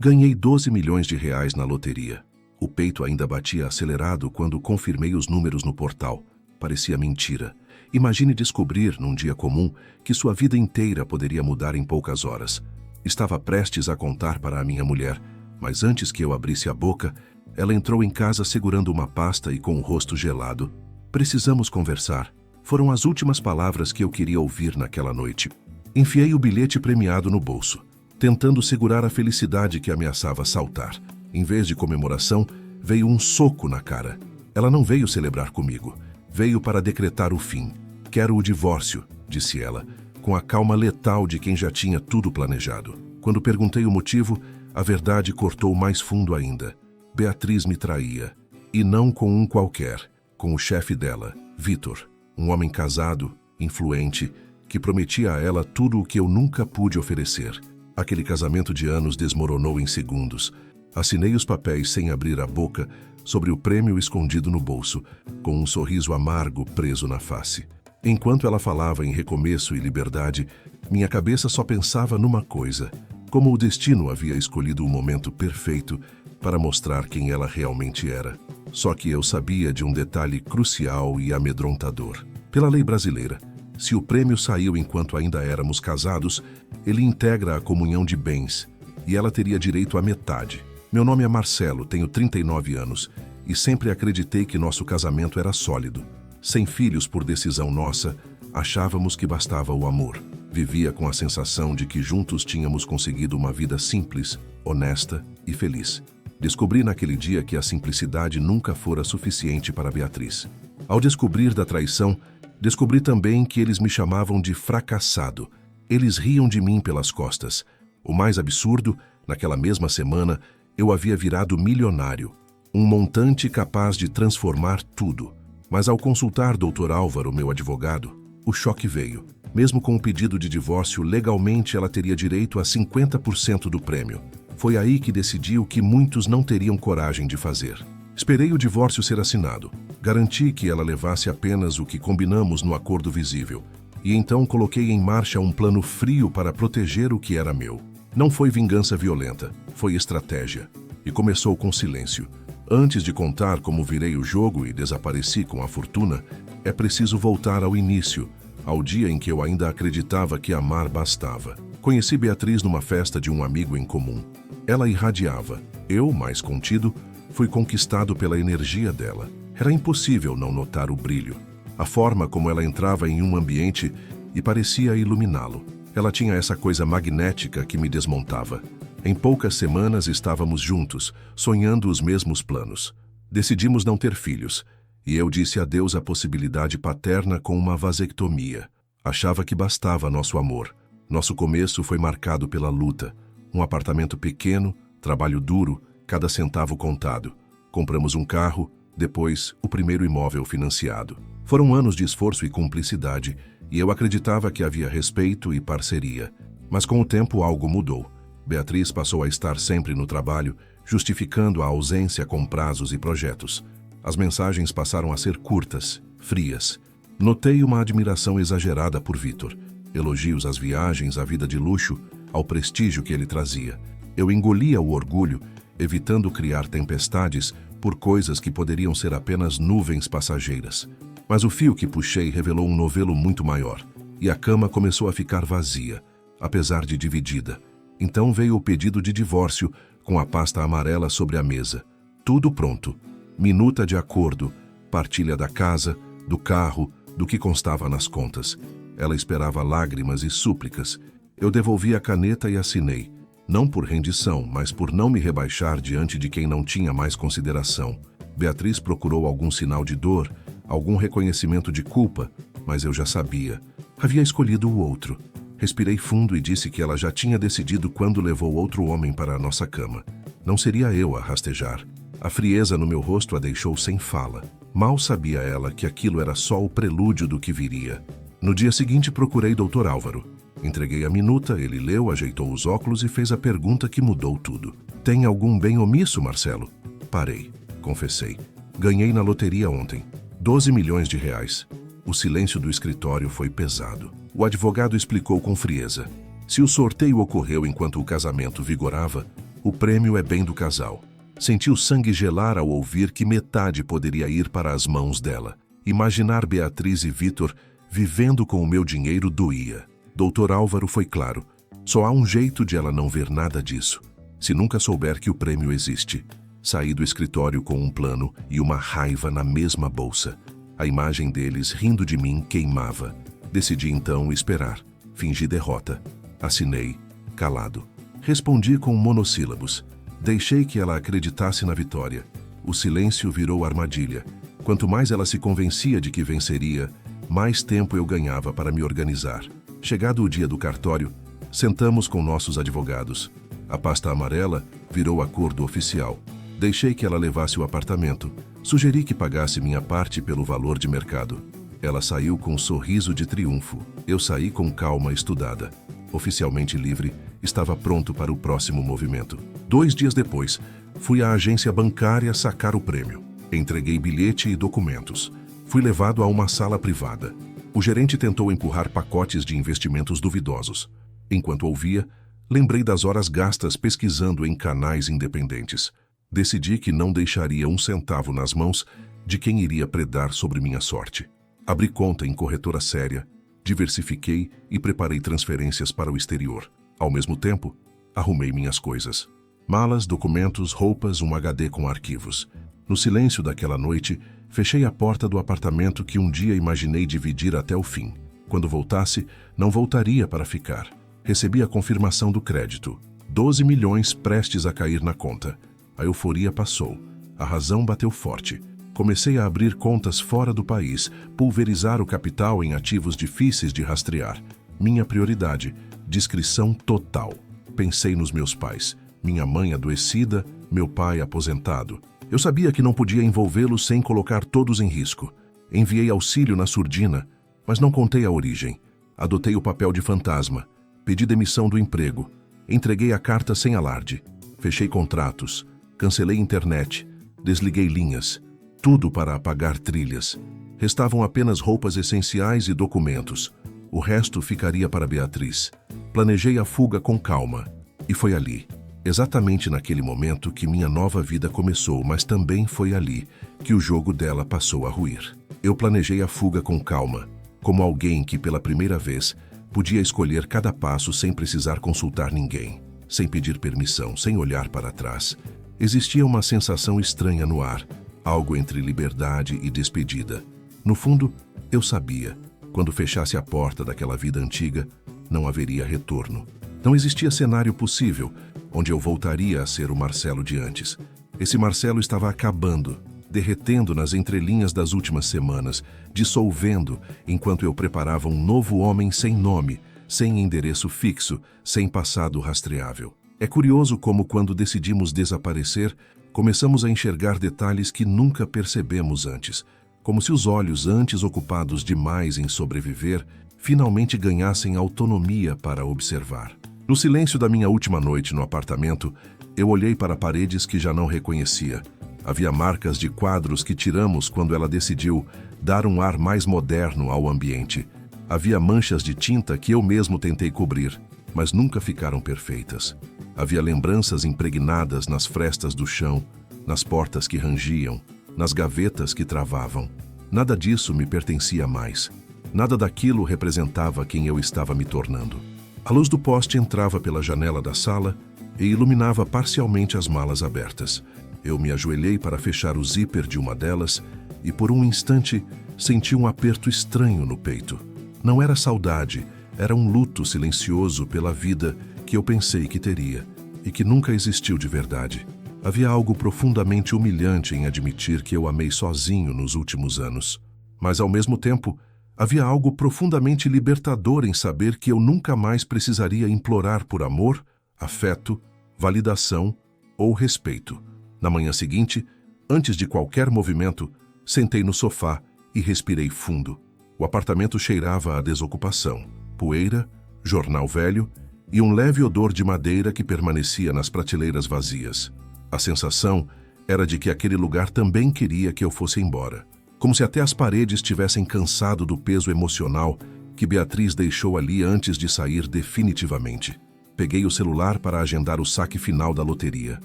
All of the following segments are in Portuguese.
Ganhei 12 milhões de reais na loteria. O peito ainda batia acelerado quando confirmei os números no portal. Parecia mentira. Imagine descobrir, num dia comum, que sua vida inteira poderia mudar em poucas horas. Estava prestes a contar para a minha mulher, mas antes que eu abrisse a boca, ela entrou em casa segurando uma pasta e com o rosto gelado. Precisamos conversar. Foram as últimas palavras que eu queria ouvir naquela noite. Enfiei o bilhete premiado no bolso, tentando segurar a felicidade que ameaçava saltar. Em vez de comemoração, veio um soco na cara. Ela não veio celebrar comigo. Veio para decretar o fim. Quero o divórcio, disse ela, com a calma letal de quem já tinha tudo planejado. Quando perguntei o motivo, a verdade cortou mais fundo ainda. Beatriz me traía. E não com um qualquer, com o chefe dela, Vitor, um homem casado, influente, que prometia a ela tudo o que eu nunca pude oferecer. Aquele casamento de anos desmoronou em segundos. Assinei os papéis sem abrir a boca, sobre o prêmio escondido no bolso, com um sorriso amargo preso na face. Enquanto ela falava em recomeço e liberdade, minha cabeça só pensava numa coisa: como o destino havia escolhido o momento perfeito para mostrar quem ela realmente era. Só que eu sabia de um detalhe crucial e amedrontador. Pela lei brasileira, se o prêmio saiu enquanto ainda éramos casados, ele integra a comunhão de bens, e ela teria direito à metade. Meu nome é Marcelo, tenho 39 anos, e sempre acreditei que nosso casamento era sólido. Sem filhos por decisão nossa, achávamos que bastava o amor. Vivia com a sensação de que juntos tínhamos conseguido uma vida simples, honesta e feliz. Descobri naquele dia que a simplicidade nunca fora suficiente para Beatriz. Ao descobrir da traição, descobri também que eles me chamavam de fracassado. Eles riam de mim pelas costas. O mais absurdo, naquela mesma semana, eu havia virado milionário, um montante capaz de transformar tudo. Mas ao consultar Dr. Álvaro, meu advogado, o choque veio. Mesmo com o pedido de divórcio, legalmente ela teria direito a 50% do prêmio. Foi aí que decidi o que muitos não teriam coragem de fazer. Esperei o divórcio ser assinado. Garanti que ela levasse apenas o que combinamos no acordo visível. E então coloquei em marcha um plano frio para proteger o que era meu. Não foi vingança violenta, foi estratégia. E começou com silêncio. Antes de contar como virei o jogo e desapareci com a fortuna, é preciso voltar ao início, ao dia em que eu ainda acreditava que amar bastava. Conheci Beatriz numa festa de um amigo em comum. Ela irradiava. Eu, mais contido, fui conquistado pela energia dela. Era impossível não notar o brilho. A forma como ela entrava em um ambiente e parecia iluminá-lo. Ela tinha essa coisa magnética que me desmontava. Em poucas semanas estávamos juntos, sonhando os mesmos planos. Decidimos não ter filhos, e eu disse adeus à possibilidade paterna com uma vasectomia. Achava que bastava nosso amor. Nosso começo foi marcado pela luta. Um apartamento pequeno, trabalho duro, cada centavo contado. Compramos um carro, depois o primeiro imóvel financiado. Foram anos de esforço e cumplicidade, e eu acreditava que havia respeito e parceria. Mas com o tempo algo mudou. Beatriz passou a estar sempre no trabalho, justificando a ausência com prazos e projetos. As mensagens passaram a ser curtas, frias. Notei uma admiração exagerada por Vitor. Elogios às viagens, à vida de luxo, ao prestígio que ele trazia. Eu engolia o orgulho, evitando criar tempestades por coisas que poderiam ser apenas nuvens passageiras. Mas o fio que puxei revelou um novelo muito maior, e a cama começou a ficar vazia, apesar de dividida. Então veio o pedido de divórcio, com a pasta amarela sobre a mesa. Tudo pronto. Minuta de acordo, partilha da casa, do carro, do que constava nas contas. Ela esperava lágrimas e súplicas. Eu devolvi a caneta e assinei, não por rendição, mas por não me rebaixar diante de quem não tinha mais consideração. Beatriz procurou algum sinal de dor, algum reconhecimento de culpa, mas eu já sabia. Havia escolhido o outro. Respirei fundo e disse que ela já tinha decidido quando levou outro homem para a nossa cama. Não seria eu a rastejar. A frieza no meu rosto a deixou sem fala. Mal sabia ela que aquilo era só o prelúdio do que viria. No dia seguinte procurei Dr. Álvaro. Entreguei a minuta, ele leu, ajeitou os óculos e fez a pergunta que mudou tudo. Tem algum bem omisso, Marcelo? Parei, confessei. Ganhei na loteria ontem. 12 milhões de reais. O silêncio do escritório foi pesado. O advogado explicou com frieza. Se o sorteio ocorreu enquanto o casamento vigorava, O prêmio é bem do casal. Senti o sangue gelar ao ouvir que metade poderia ir para as mãos dela. Imaginar Beatriz e Vitor vivendo com o meu dinheiro doía. Doutor Álvaro foi claro. Só há um jeito de ela não ver nada disso. Se nunca souber que o prêmio existe. Saí do escritório com um plano e uma raiva na mesma bolsa. A imagem deles rindo de mim queimava. Decidi então esperar. Fingi derrota. Assinei, calado. Respondi com monossílabos. Deixei que ela acreditasse na vitória. O silêncio virou armadilha. Quanto mais ela se convencia de que venceria, mais tempo eu ganhava para me organizar. Chegado o dia do cartório, sentamos com nossos advogados. A pasta amarela virou acordo oficial. Deixei que ela levasse o apartamento. Sugeri que pagasse minha parte pelo valor de mercado. Ela saiu com um sorriso de triunfo. Eu saí com calma estudada. Oficialmente livre, estava pronto para o próximo movimento. 2 dias depois, fui à agência bancária sacar o prêmio. Entreguei bilhete e documentos. Fui levado a uma sala privada. O gerente tentou empurrar pacotes de investimentos duvidosos. Enquanto ouvia, lembrei das horas gastas pesquisando em canais independentes. Decidi que não deixaria um centavo nas mãos de quem iria predar sobre minha sorte. Abri conta em corretora séria, diversifiquei e preparei transferências para o exterior. Ao mesmo tempo, arrumei minhas coisas. Malas, documentos, roupas, um HD com arquivos. No silêncio daquela noite, fechei a porta do apartamento que um dia imaginei dividir até o fim. Quando voltasse, não voltaria para ficar. Recebi a confirmação do crédito. 12 milhões prestes a cair na conta. A euforia passou. A razão bateu forte. Comecei a abrir contas fora do país, pulverizar o capital em ativos difíceis de rastrear. Minha prioridade, discrição total. Pensei nos meus pais. Minha mãe adoecida, meu pai aposentado. Eu sabia que não podia envolvê-los sem colocar todos em risco. Enviei auxílio na surdina, mas não contei a origem. Adotei o papel de fantasma. Pedi demissão do emprego. Entreguei a carta sem alarde. Fechei contratos. Cancelei internet. Desliguei linhas. Tudo para apagar trilhas. Restavam apenas roupas essenciais e documentos. O resto ficaria para Beatriz. Planejei a fuga com calma. E foi ali, exatamente naquele momento, que minha nova vida começou, mas também foi ali que o jogo dela passou a ruir. Eu planejei a fuga com calma, como alguém que pela primeira vez podia escolher cada passo sem precisar consultar ninguém, sem pedir permissão, sem olhar para trás. Existia uma sensação estranha no ar, algo entre liberdade e despedida. No fundo, eu sabia, quando fechasse a porta daquela vida antiga, não haveria retorno. Não existia cenário possível onde eu voltaria a ser o Marcelo de antes. Esse Marcelo estava acabando, derretendo nas entrelinhas das últimas semanas, dissolvendo enquanto eu preparava um novo homem sem nome, sem endereço fixo, sem passado rastreável. É curioso como, quando decidimos desaparecer, começamos a enxergar detalhes que nunca percebemos antes, como se os olhos, antes ocupados demais em sobreviver, finalmente ganhassem autonomia para observar. No silêncio da minha última noite no apartamento, eu olhei para paredes que já não reconhecia. Havia marcas de quadros que tiramos quando ela decidiu dar um ar mais moderno ao ambiente. Havia manchas de tinta que eu mesmo tentei cobrir, mas nunca ficaram perfeitas. Havia lembranças impregnadas nas frestas do chão, nas portas que rangiam, nas gavetas que travavam. Nada disso me pertencia mais. Nada daquilo representava quem eu estava me tornando. A luz do poste entrava pela janela da sala e iluminava parcialmente as malas abertas. Eu me ajoelhei para fechar o zíper de uma delas e, por um instante, senti um aperto estranho no peito. Não era saudade, era um luto silencioso pela vida que eu pensei que teria e que nunca existiu de verdade. Havia algo profundamente humilhante em admitir que eu amei sozinho nos últimos anos. Mas, ao mesmo tempo, havia algo profundamente libertador em saber que eu nunca mais precisaria implorar por amor, afeto, validação ou respeito. Na manhã seguinte, antes de qualquer movimento, sentei no sofá e respirei fundo. O apartamento cheirava a desocupação, poeira, jornal velho e um leve odor de madeira que permanecia nas prateleiras vazias. A sensação era de que aquele lugar também queria que eu fosse embora, como se até as paredes tivessem cansado do peso emocional que Beatriz deixou ali antes de sair definitivamente. Peguei o celular para agendar o saque final da loteria.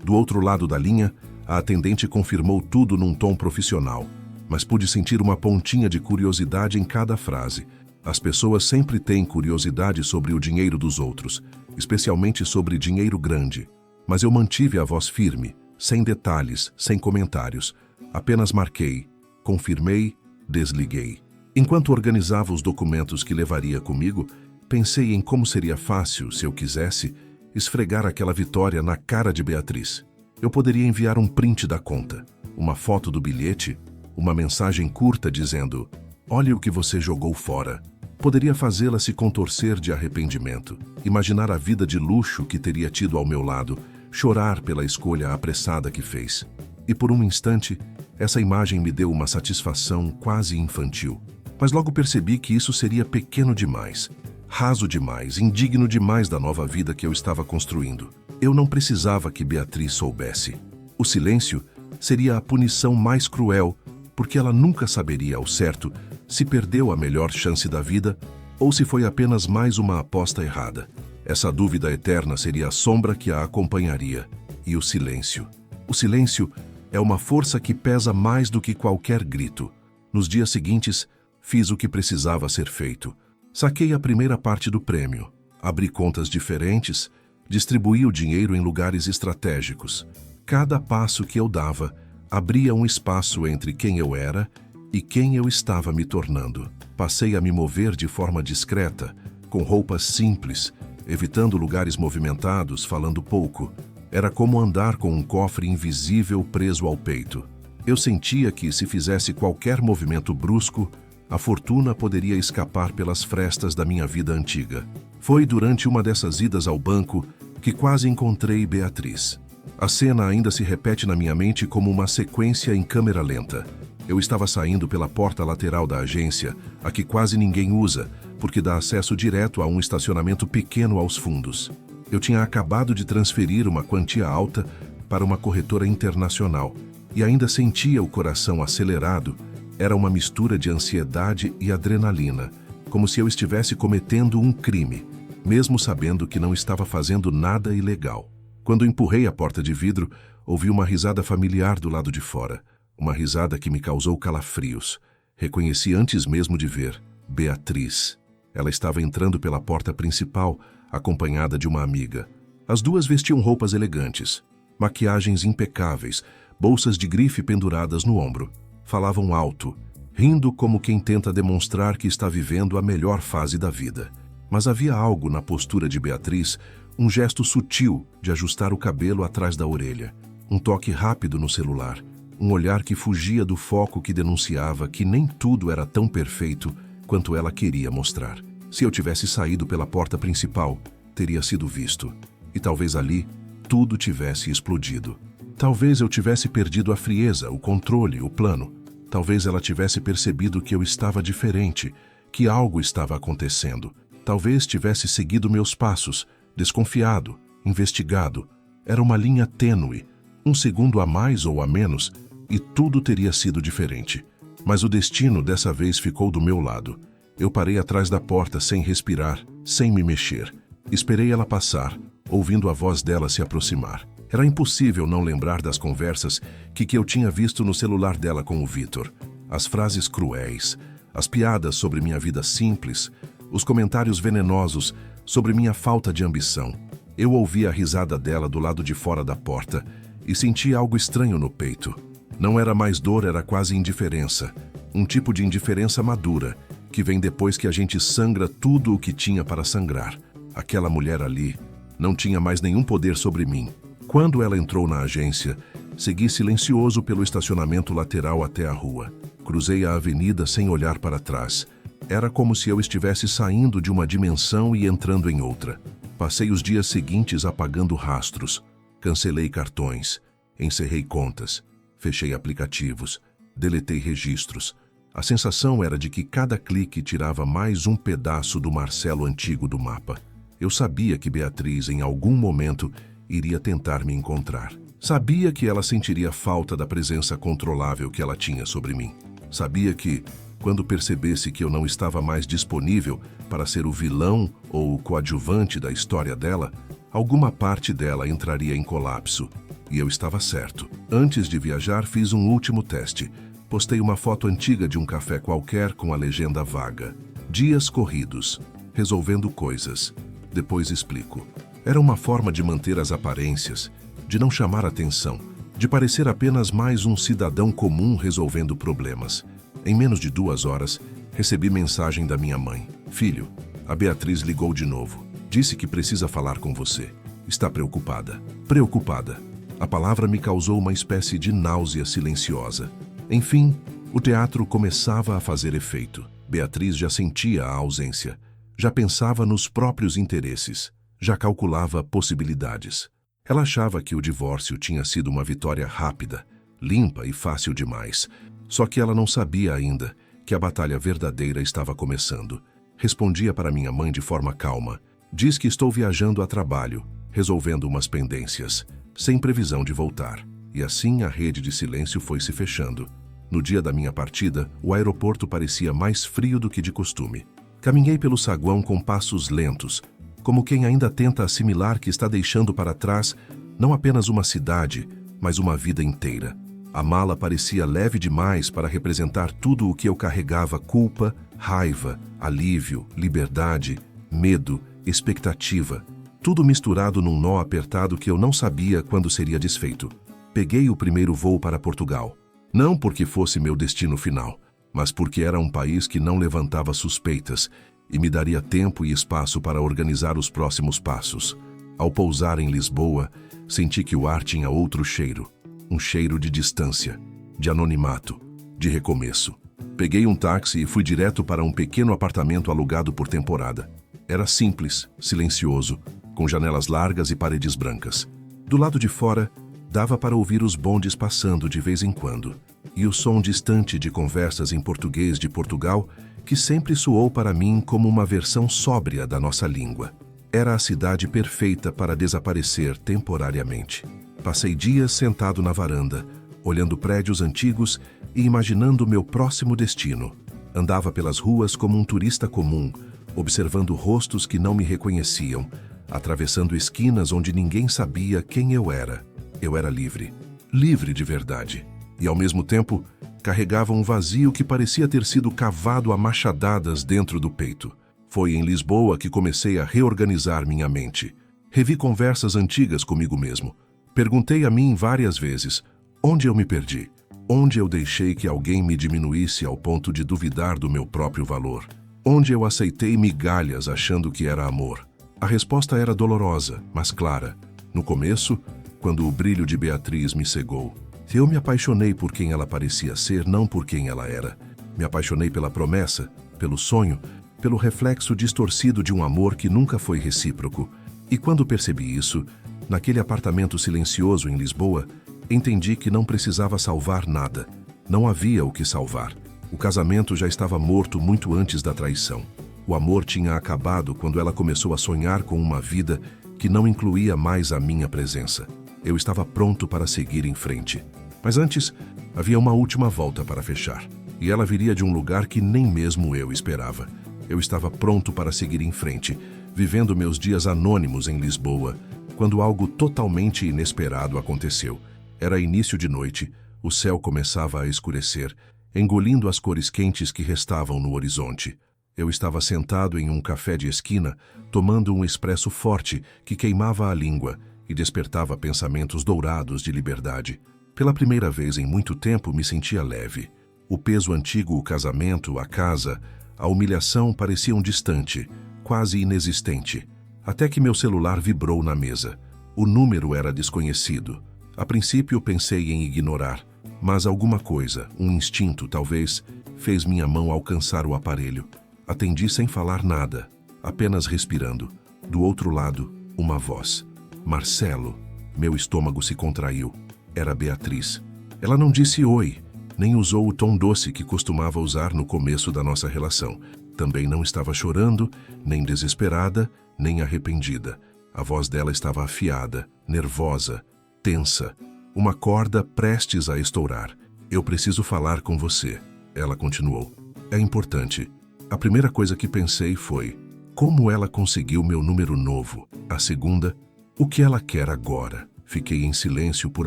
Do outro lado da linha, a atendente confirmou tudo num tom profissional, mas pude sentir uma pontinha de curiosidade em cada frase. As pessoas sempre têm curiosidade sobre o dinheiro dos outros, especialmente sobre dinheiro grande. Mas eu mantive a voz firme, sem detalhes, sem comentários. Apenas marquei, confirmei, desliguei. Enquanto organizava os documentos que levaria comigo, pensei em como seria fácil, se eu quisesse, esfregar aquela vitória na cara de Beatriz. Eu poderia enviar um print da conta, uma foto do bilhete, uma mensagem curta dizendo: "Olhe o que você jogou fora." Poderia fazê-la se contorcer de arrependimento, imaginar a vida de luxo que teria tido ao meu lado, chorar pela escolha apressada que fez. E por um instante, essa imagem me deu uma satisfação quase infantil. Mas logo percebi que isso seria pequeno demais, raso demais, indigno demais da nova vida que eu estava construindo. Eu não precisava que Beatriz soubesse. O silêncio seria a punição mais cruel, porque ela nunca saberia ao certo se perdeu a melhor chance da vida ou se foi apenas mais uma aposta errada. Essa dúvida eterna seria a sombra que a acompanharia. E o silêncio. O silêncio é uma força que pesa mais do que qualquer grito. Nos dias seguintes, fiz o que precisava ser feito. Saquei a primeira parte do prêmio, abri contas diferentes, distribuí o dinheiro em lugares estratégicos. Cada passo que eu dava abria um espaço entre quem eu era e quem eu estava me tornando. Passei a me mover de forma discreta, com roupas simples, evitando lugares movimentados, falando pouco. Era como andar com um cofre invisível preso ao peito. Eu sentia que, se fizesse qualquer movimento brusco, a fortuna poderia escapar pelas frestas da minha vida antiga. Foi durante uma dessas idas ao banco que quase encontrei Beatriz. A cena ainda se repete na minha mente como uma sequência em câmera lenta. Eu estava saindo pela porta lateral da agência, a que quase ninguém usa, porque dá acesso direto a um estacionamento pequeno aos fundos. Eu tinha acabado de transferir uma quantia alta para uma corretora internacional e ainda sentia o coração acelerado. Era uma mistura de ansiedade e adrenalina, como se eu estivesse cometendo um crime, mesmo sabendo que não estava fazendo nada ilegal. Quando empurrei a porta de vidro, ouvi uma risada familiar do lado de fora, uma risada que me causou calafrios. Reconheci antes mesmo de ver Beatriz. Ela estava entrando pela porta principal, acompanhada de uma amiga. As duas vestiam roupas elegantes, maquiagens impecáveis, bolsas de grife penduradas no ombro. Falavam alto, rindo como quem tenta demonstrar que está vivendo a melhor fase da vida. Mas havia algo na postura de Beatriz, um gesto sutil de ajustar o cabelo atrás da orelha, um toque rápido no celular, um olhar que fugia do foco que denunciava que nem tudo era tão perfeito quanto ela queria mostrar. Se eu tivesse saído pela porta principal, teria sido visto. E talvez ali, tudo tivesse explodido. Talvez eu tivesse perdido a frieza, o controle, o plano. Talvez ela tivesse percebido que eu estava diferente, que algo estava acontecendo. Talvez tivesse seguido meus passos, desconfiado, investigado. Era uma linha tênue, um segundo a mais ou a menos, e tudo teria sido diferente. Mas o destino dessa vez ficou do meu lado. Eu parei atrás da porta sem respirar, sem me mexer. Esperei ela passar, ouvindo a voz dela se aproximar. Era impossível não lembrar das conversas que eu tinha visto no celular dela com o Vitor. As frases cruéis, as piadas sobre minha vida simples, os comentários venenosos sobre minha falta de ambição. Eu ouvi a risada dela do lado de fora da porta e senti algo estranho no peito. Não era mais dor, era quase indiferença. Um tipo de indiferença madura, que vem depois que a gente sangra tudo o que tinha para sangrar. Aquela mulher ali não tinha mais nenhum poder sobre mim. Quando ela entrou na agência, segui silencioso pelo estacionamento lateral até a rua. Cruzei a avenida sem olhar para trás. Era como se eu estivesse saindo de uma dimensão e entrando em outra. Passei os dias seguintes apagando rastros. Cancelei cartões, encerrei contas, fechei aplicativos, deletei registros. A sensação era de que cada clique tirava mais um pedaço do Marcelo antigo do mapa. Eu sabia que Beatriz, em algum momento, iria tentar me encontrar. Sabia que ela sentiria falta da presença controlável que ela tinha sobre mim. Sabia que, quando percebesse que eu não estava mais disponível para ser o vilão ou o coadjuvante da história dela, alguma parte dela entraria em colapso. E eu estava certo. Antes de viajar, fiz um último teste. Postei uma foto antiga de um café qualquer com a legenda vaga. Dias corridos, resolvendo coisas. Depois explico. Era uma forma de manter as aparências, de não chamar atenção, de parecer apenas mais um cidadão comum resolvendo problemas. Em menos de 2 horas, recebi mensagem da minha mãe. Filho, a Beatriz ligou de novo. Disse que precisa falar com você. Está preocupada. Preocupada. A palavra me causou uma espécie de náusea silenciosa. Enfim, o teatro começava a fazer efeito. Beatriz já sentia a ausência. Já pensava nos próprios interesses. Já calculava possibilidades. Ela achava que o divórcio tinha sido uma vitória rápida, limpa e fácil demais. Só que ela não sabia ainda que a batalha verdadeira estava começando. Respondia para minha mãe de forma calma. Diz que estou viajando a trabalho, resolvendo umas pendências, sem previsão de voltar. E assim a rede de silêncio foi se fechando. No dia da minha partida, o aeroporto parecia mais frio do que de costume. Caminhei pelo saguão com passos lentos, como quem ainda tenta assimilar que está deixando para trás não apenas uma cidade, mas uma vida inteira. A mala parecia leve demais para representar tudo o que eu carregava: culpa, raiva, alívio, liberdade, medo, expectativa. Tudo misturado num nó apertado que eu não sabia quando seria desfeito. Peguei o primeiro voo para Portugal. Não porque fosse meu destino final, mas porque era um país que não levantava suspeitas e me daria tempo e espaço para organizar os próximos passos. Ao pousar em Lisboa, senti que o ar tinha outro cheiro. Um cheiro de distância, de anonimato, de recomeço. Peguei um táxi e fui direto para um pequeno apartamento alugado por temporada. Era simples, silencioso, com janelas largas e paredes brancas. Do lado de fora, dava para ouvir os bondes passando de vez em quando, e o som distante de conversas em português de Portugal, que sempre soou para mim como uma versão sóbria da nossa língua. Era a cidade perfeita para desaparecer temporariamente. Passei dias sentado na varanda, olhando prédios antigos e imaginando meu próximo destino. Andava pelas ruas como um turista comum, observando rostos que não me reconheciam, atravessando esquinas onde ninguém sabia quem eu era. Eu era livre, livre de verdade. E, ao mesmo tempo, carregava um vazio que parecia ter sido cavado a machadadas dentro do peito. Foi em Lisboa que comecei a reorganizar minha mente. Revi conversas antigas comigo mesmo. Perguntei a mim várias vezes, onde eu me perdi? Onde eu deixei que alguém me diminuísse ao ponto de duvidar do meu próprio valor? Onde eu aceitei migalhas achando que era amor? A resposta era dolorosa, mas clara. No começo, quando o brilho de Beatriz me cegou, eu me apaixonei por quem ela parecia ser, não por quem ela era. Me apaixonei pela promessa, pelo sonho, pelo reflexo distorcido de um amor que nunca foi recíproco. E quando percebi isso, naquele apartamento silencioso em Lisboa, entendi que não precisava salvar nada. Não havia o que salvar. O casamento já estava morto muito antes da traição. O amor tinha acabado quando ela começou a sonhar com uma vida que não incluía mais a minha presença. Eu estava pronto para seguir em frente. Mas antes, havia uma última volta para fechar. E ela viria de um lugar que nem mesmo eu esperava. Eu estava pronto para seguir em frente, vivendo meus dias anônimos em Lisboa, quando algo totalmente inesperado aconteceu. Era início de noite, o céu começava a escurecer, engolindo as cores quentes que restavam no horizonte. Eu estava sentado em um café de esquina, tomando um expresso forte que queimava a língua e despertava pensamentos dourados de liberdade. Pela primeira vez em muito tempo me sentia leve. O peso antigo, o casamento, a casa, a humilhação pareciam distante, quase inexistente. Até que meu celular vibrou na mesa. O número era desconhecido. A princípio pensei em ignorar, mas alguma coisa, um instinto talvez, fez minha mão alcançar o aparelho. Atendi sem falar nada, apenas respirando. Do outro lado, uma voz. Marcelo. Meu estômago se contraiu. Era Beatriz. Ela não disse oi, nem usou o tom doce que costumava usar no começo da nossa relação. Também não estava chorando, nem desesperada, nem arrependida. A voz dela estava afiada, nervosa, tensa, uma corda prestes a estourar. Eu preciso falar com você, ela continuou. É importante. A primeira coisa que pensei foi: como ela conseguiu meu número novo? A segunda: o que ela quer agora? Fiquei em silêncio por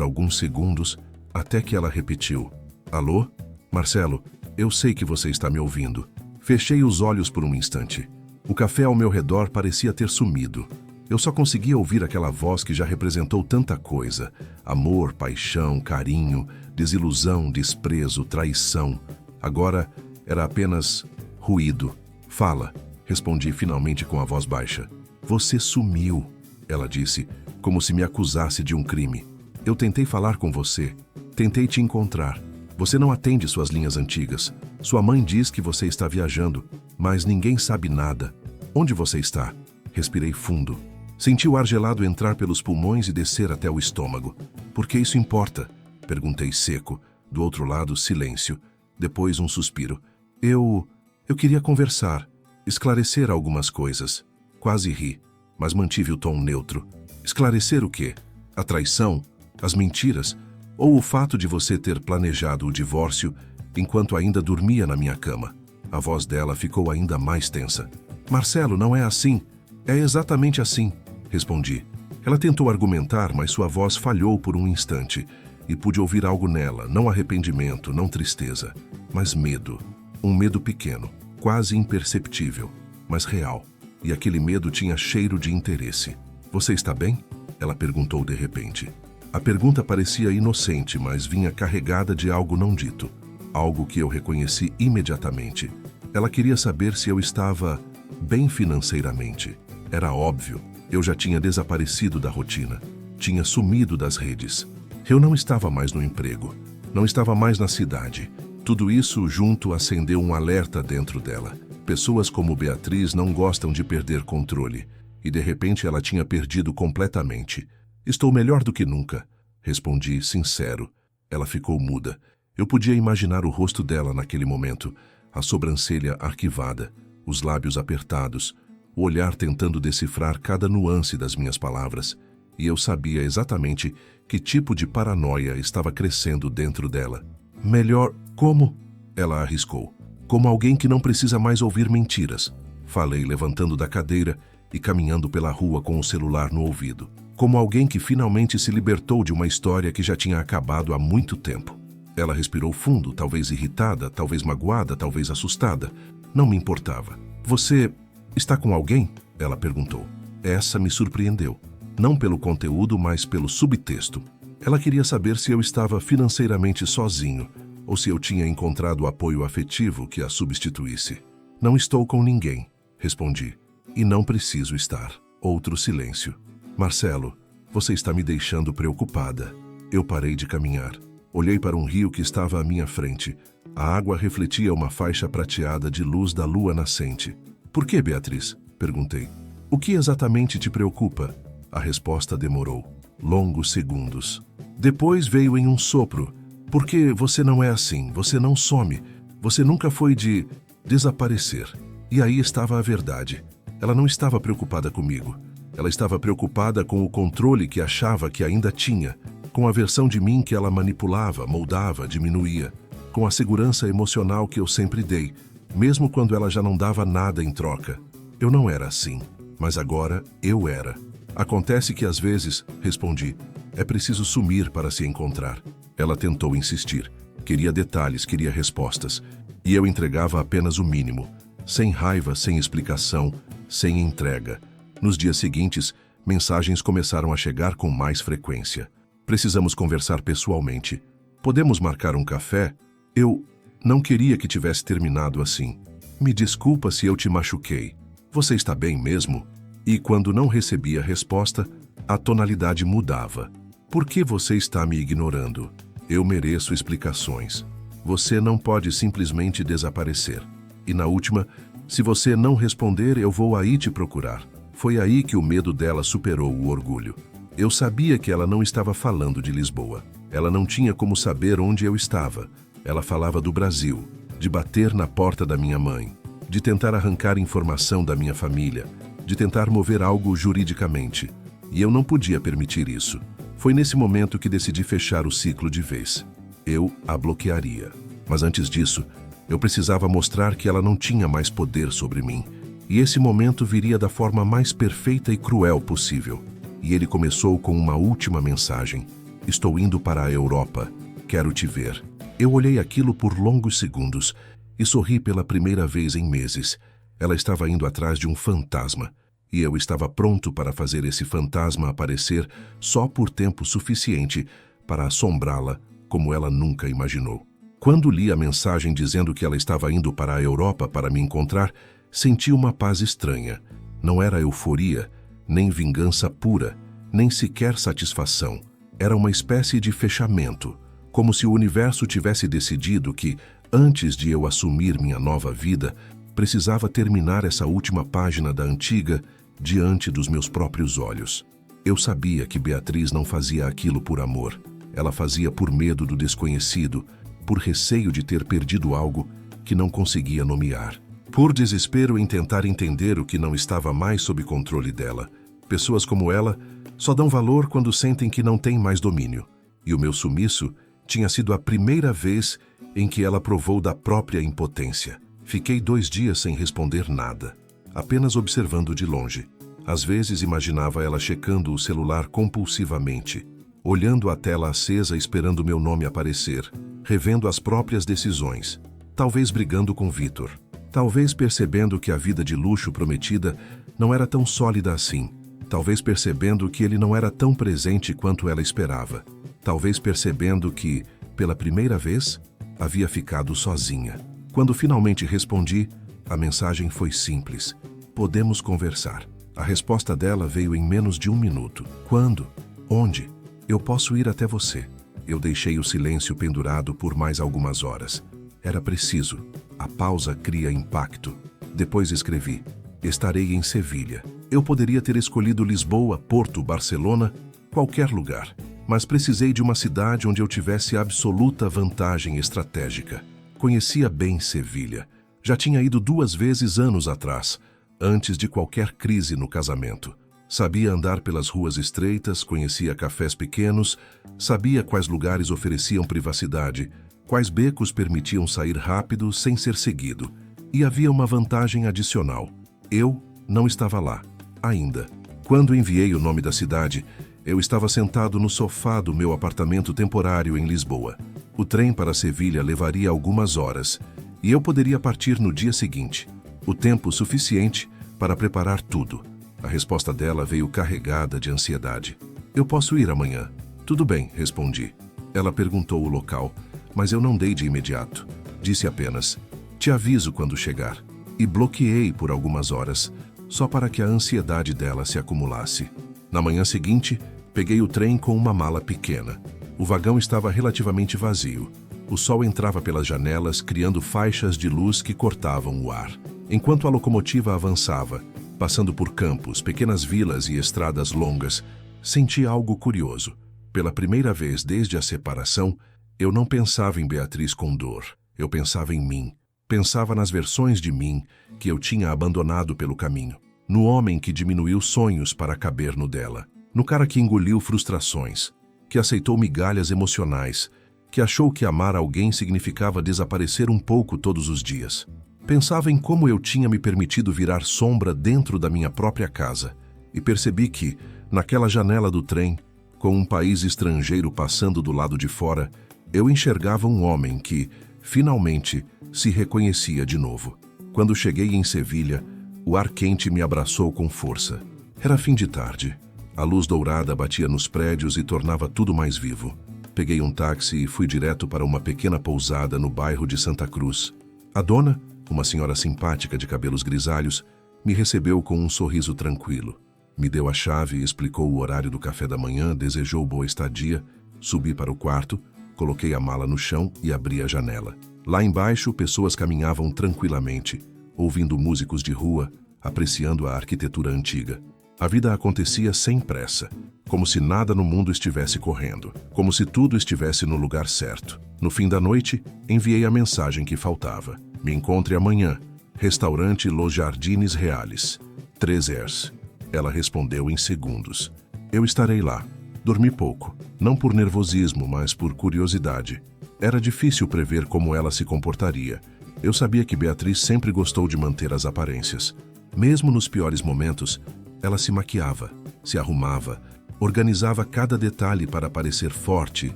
alguns segundos, até que ela repetiu: alô? Marcelo, eu sei que você está me ouvindo. Fechei os olhos por um instante. O café ao meu redor parecia ter sumido. Eu só conseguia ouvir aquela voz que já representou tanta coisa: amor, paixão, carinho, desilusão, desprezo, traição. Agora era apenas ruído. Fala, respondi finalmente com a voz baixa. Você sumiu, ela disse, como se me acusasse de um crime. Eu tentei falar com você, tentei te encontrar. Você não atende suas linhas antigas. Sua mãe diz que você está viajando, mas ninguém sabe nada. Onde você está? Respirei fundo. Senti o ar gelado entrar pelos pulmões e descer até o estômago. Por que isso importa? Perguntei seco. Do outro lado, silêncio. Depois um suspiro. Eu queria conversar, esclarecer algumas coisas. Quase ri, mas mantive o tom neutro. Esclarecer o quê? A traição? As mentiras? Ou o fato de você ter planejado o divórcio enquanto ainda dormia na minha cama? A voz dela ficou ainda mais tensa. Marcelo, não é assim. É exatamente assim, respondi. Ela tentou argumentar, mas sua voz falhou por um instante e pude ouvir algo nela, não arrependimento, não tristeza, mas medo. Um medo pequeno, quase imperceptível, mas real. E aquele medo tinha cheiro de interesse. Você está bem? Ela perguntou de repente. A pergunta parecia inocente, mas vinha carregada de algo não dito. Algo que eu reconheci imediatamente. Ela queria saber se eu estava bem financeiramente. Era óbvio. Eu já tinha desaparecido da rotina. Tinha sumido das redes. Eu não estava mais no emprego. Não estava mais na cidade. Tudo isso junto acendeu um alerta dentro dela. Pessoas como Beatriz não gostam de perder controle. E de repente ela tinha perdido completamente. Estou melhor do que nunca, respondi, sincero. Ela ficou muda. Eu podia imaginar o rosto dela naquele momento, a sobrancelha arquivada, os lábios apertados, o olhar tentando decifrar cada nuance das minhas palavras. E eu sabia exatamente que tipo de paranoia estava crescendo dentro dela. Melhor como? Ela arriscou. Como alguém que não precisa mais ouvir mentiras. Falei, levantando da cadeira e caminhando pela rua com o celular no ouvido. Como alguém que finalmente se libertou de uma história que já tinha acabado há muito tempo. Ela respirou fundo, talvez irritada, talvez magoada, talvez assustada. Não me importava. Você está com alguém? Ela perguntou. Essa me surpreendeu. Não pelo conteúdo, mas pelo subtexto. Ela queria saber se eu estava financeiramente sozinho ou se eu tinha encontrado apoio afetivo que a substituísse. Não estou com ninguém, respondi. E não preciso estar. Outro silêncio. Marcelo, você está me deixando preocupada. Eu parei de caminhar. Olhei para um rio que estava à minha frente. A água refletia uma faixa prateada de luz da lua nascente. Por que, Beatriz? Perguntei. O que exatamente te preocupa? A resposta demorou. Longos segundos. Depois veio em um sopro. Porque você não é assim, você não some. Você nunca foi de desaparecer. E aí estava a verdade. Ela não estava preocupada comigo. Ela estava preocupada com o controle que achava que ainda tinha, com a versão de mim que ela manipulava, moldava, diminuía, com a segurança emocional que eu sempre dei, mesmo quando ela já não dava nada em troca. Eu não era assim, mas agora eu era. Acontece que às vezes, respondi, é preciso sumir para se encontrar. Ela tentou insistir. Queria detalhes, queria respostas. E eu entregava apenas o mínimo. Sem raiva, sem explicação, sem entrega. Nos dias seguintes, mensagens começaram a chegar com mais frequência. Precisamos conversar pessoalmente. Podemos marcar um café? Eu não queria que tivesse terminado assim. Me desculpa se eu te machuquei. Você está bem mesmo? E quando não recebia resposta, a tonalidade mudava. Por que você está me ignorando? Eu mereço explicações. Você não pode simplesmente desaparecer. E na última, se você não responder, eu vou aí te procurar. Foi aí que o medo dela superou o orgulho. Eu sabia que ela não estava falando de Lisboa. Ela não tinha como saber onde eu estava. Ela falava do Brasil, de bater na porta da minha mãe, de tentar arrancar informação da minha família, de tentar mover algo juridicamente. E eu não podia permitir isso. Foi nesse momento que decidi fechar o ciclo de vez. Eu a bloquearia. Mas antes disso, Eu precisava mostrar que ela não tinha mais poder sobre mim. E esse momento viria da forma mais perfeita e cruel possível. E ele começou com uma última mensagem. Estou indo para a Europa. Quero te ver. Eu olhei aquilo por longos segundos e sorri pela primeira vez em meses. Ela estava indo atrás de um fantasma. E eu estava pronto para fazer esse fantasma aparecer só por tempo suficiente para assombrá-la como ela nunca imaginou. Quando li a mensagem dizendo que ela estava indo para a Europa para me encontrar, senti uma paz estranha. Não era euforia, nem vingança pura, nem sequer satisfação. Era uma espécie de fechamento, como se o universo tivesse decidido que, antes de eu assumir minha nova vida, precisava terminar essa última página da antiga diante dos meus próprios olhos. Eu sabia que Beatriz não fazia aquilo por amor. Ela fazia por medo do desconhecido, por receio de ter perdido algo que não conseguia nomear. Por desespero em tentar entender o que não estava mais sob controle dela. Pessoas como ela só dão valor quando sentem que não têm mais domínio. E o meu sumiço tinha sido a primeira vez em que ela provou da própria impotência. Fiquei 2 dias sem responder nada, apenas observando de longe. Às vezes imaginava ela checando o celular compulsivamente, olhando a tela acesa esperando meu nome aparecer, revendo as próprias decisões, talvez brigando com Vitor, talvez percebendo que a vida de luxo prometida não era tão sólida assim, talvez percebendo que ele não era tão presente quanto ela esperava, talvez percebendo que, pela primeira vez, havia ficado sozinha. Quando finalmente respondi, a mensagem foi simples. Podemos conversar. A resposta dela veio em menos de 1 minuto. Quando? Onde? Eu posso ir até você. Eu deixei o silêncio pendurado por mais algumas horas. Era preciso. A pausa cria impacto. Depois escrevi. Estarei em Sevilha. Eu poderia ter escolhido Lisboa, Porto, Barcelona, qualquer lugar. Mas precisei de uma cidade onde eu tivesse absoluta vantagem estratégica. Conhecia bem Sevilha. Já tinha ido 2 vezes anos atrás, antes de qualquer crise no casamento. Sabia andar pelas ruas estreitas, conhecia cafés pequenos, sabia quais lugares ofereciam privacidade, quais becos permitiam sair rápido sem ser seguido. E havia uma vantagem adicional. Eu não estava lá, ainda. Quando enviei o nome da cidade, eu estava sentado no sofá do meu apartamento temporário em Lisboa. O trem para Sevilha levaria algumas horas, e eu poderia partir no dia seguinte. O tempo suficiente para preparar tudo. A resposta dela veio carregada de ansiedade. Eu posso ir amanhã. Tudo bem, respondi. Ela perguntou o local, mas eu não dei de imediato. Disse apenas, te aviso quando chegar. E bloqueei por algumas horas, só para que a ansiedade dela se acumulasse. Na manhã seguinte, peguei o trem com uma mala pequena. O vagão estava relativamente vazio. O sol entrava pelas janelas, criando faixas de luz que cortavam o ar. Enquanto a locomotiva avançava, passando por campos, pequenas vilas e estradas longas, senti algo curioso. Pela primeira vez desde a separação, eu não pensava em Beatriz com dor. Eu pensava em mim. Pensava nas versões de mim que eu tinha abandonado pelo caminho. No homem que diminuiu sonhos para caber no dela. No cara que engoliu frustrações. Que aceitou migalhas emocionais. Que achou que amar alguém significava desaparecer um pouco todos os dias. Pensava em como eu tinha me permitido virar sombra dentro da minha própria casa. E percebi que, naquela janela do trem, com um país estrangeiro passando do lado de fora, eu enxergava um homem que, finalmente, se reconhecia de novo. Quando cheguei em Sevilha, o ar quente me abraçou com força. Era fim de tarde. A luz dourada batia nos prédios e tornava tudo mais vivo. Peguei um táxi e fui direto para uma pequena pousada no bairro de Santa Cruz. A dona, uma senhora simpática de cabelos grisalhos, me recebeu com um sorriso tranquilo. Me deu a chave e explicou o horário do café da manhã, desejou boa estadia, subi para o quarto, coloquei a mala no chão e abri a janela. Lá embaixo, pessoas caminhavam tranquilamente, ouvindo músicos de rua, apreciando a arquitetura antiga. A vida acontecia sem pressa, como se nada no mundo estivesse correndo, como se tudo estivesse no lugar certo. No fim da noite, enviei a mensagem que faltava. Me encontre amanhã, restaurante Los Jardines Reales, 3 Ela respondeu em segundos. Eu estarei lá. Dormi pouco, não por nervosismo, mas por curiosidade. Era difícil prever como ela se comportaria, Eu sabia que Beatriz sempre gostou de manter as aparências. Mesmo nos piores momentos, ela se maquiava, se arrumava, organizava cada detalhe para parecer forte,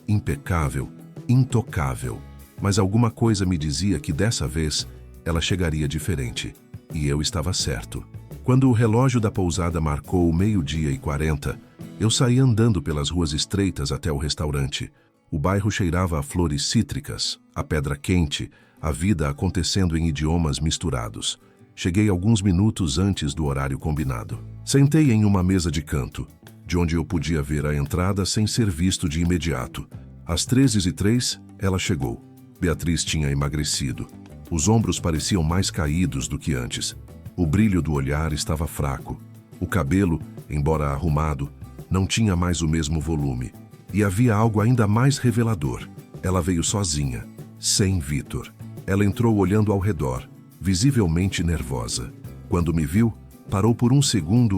impecável, intocável. Mas alguma coisa me dizia que dessa vez ela chegaria diferente. E eu estava certo. Quando o relógio da pousada marcou 12h40, eu saí andando pelas ruas estreitas até o restaurante. O bairro cheirava a flores cítricas, a pedra quente, a vida acontecendo em idiomas misturados. Cheguei alguns minutos antes do horário combinado. Sentei em uma mesa de canto, de onde eu podia ver a entrada sem ser visto de imediato. Às 13h03, ela chegou. Beatriz tinha emagrecido. Os ombros pareciam mais caídos do que antes. O brilho do olhar estava fraco. O cabelo, embora arrumado, não tinha mais o mesmo volume. E havia algo ainda mais revelador. Ela veio sozinha, sem Vitor. Ela entrou olhando ao redor, visivelmente nervosa. Quando me viu, parou por um segundo